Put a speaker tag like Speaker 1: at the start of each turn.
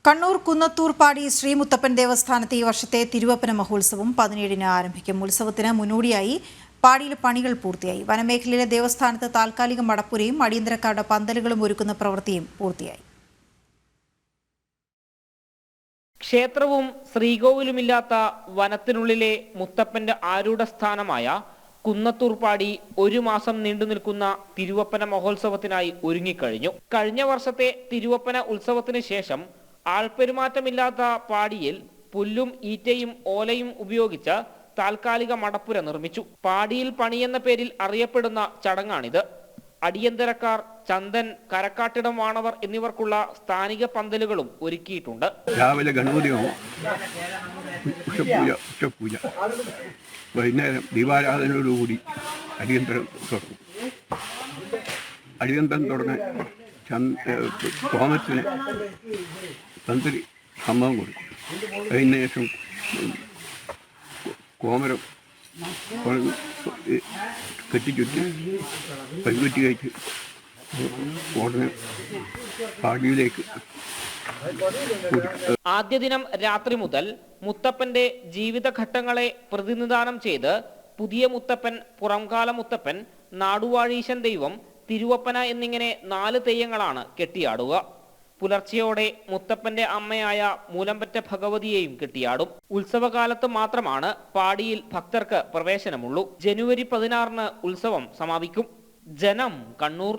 Speaker 1: കണ്ണൂർ കുന്നത്തൂർ പാടി ശ്രീ മുത്തപ്പൻ ദേവസ്ഥാനത്തെ ഈ വർഷത്തെ തിരുവപ്പന മഹോത്സവം 17-ന് ആരംഭിക്കും. ഉത്സവത്തിന് മുന്നോടിയായി പാടിയിലെ പണികൾ പൂർത്തിയായി. വനമേഖലയിലെ ദേവസ്ഥാനത്ത് താൽക്കാലിക മടപ്പുരയും അടിയന്തരക്കാരുടെ പന്തലുകളും ഒരുക്കുന്ന പ്രവൃത്തിയും പൂർത്തിയായി.
Speaker 2: ക്ഷേത്രവും ശ്രീകോവിലുമില്ലാത്ത വനത്തിനുള്ളിലെ മുത്തപ്പന്റെ ആരൂഢസ്ഥാനമായ കുന്നത്തൂർ പാടി 1 മാസം നീണ്ടുനിൽക്കുന്ന തിരുവപ്പന മഹോത്സവത്തിനായി ഒരുങ്ങിക്കഴിഞ്ഞു. കഴിഞ്ഞ വർഷത്തെ തിരുവപ്പന ഉത്സവത്തിന് ശേഷം ആൾപ്പെരുമാറ്റമില്ലാത്ത പാടിയിൽ പുല്ലും ഈറ്റയും ഓലയും ഉപയോഗിച്ച് താൽക്കാലിക മടപ്പുര നിർമ്മിച്ചു. പാടിയിൽ പണിയെന്ന പേരിൽ അറിയപ്പെടുന്ന ചടങ്ങാണിത്. അടിയന്തരക്കാർ, ചന്ദൻ, കരക്കാട്ടിടം വാണവർ എന്നിവർക്കുള്ള സ്ഥാനിക പന്തലുകളും ഒരുക്കിയിട്ടുണ്ട്.
Speaker 3: രാവിലെ ഗണപതിയാവും, ഉച്ചപൂജ, വൈകുന്നേരം ദീപാരാധനയോടുകൂടി അടിയന്തരം തുടങ്ങും. അടിയന്തരം തുടങ്ങാൻ കോമത്തിന് തന്ത്രി സമ്മതം കൊടുക്കും. അതിന് ശേഷം കോമരം കെട്ടിച്ചുറ്റി കൈകുറ്റി കഴിച്ച് ഉടനെ പാടിയിലേക്ക്.
Speaker 2: ആദ്യ ദിനം രാത്രി മുതൽ മുത്തപ്പന്റെ ജീവിതഘട്ടങ്ങളെ പ്രതിനിധാനം ചെയ്ത് പുതിയ മുത്തപ്പൻ, പുറംകാല മുത്തപ്പൻ, നാടുവാഴീശൻ ദൈവം, തിരുവപ്പന എന്നിങ്ങനെ 4 തെയ്യങ്ങളാണ് കെട്ടിയാടുക. പുലർച്ചെയോടെ മുത്തപ്പന്റെ അമ്മയായ മൂലമ്പറ്റ ഭഗവതിയെയും കെട്ടിയാടും. ഉത്സവകാലത്ത് മാത്രമാണ് പാടിയിൽ ഭക്തർക്ക് പ്രവേശനമുള്ളൂ. ജനുവരി 16-ന് ഉത്സവം സമാപിക്കും. ജനം, കണ്ണൂർ.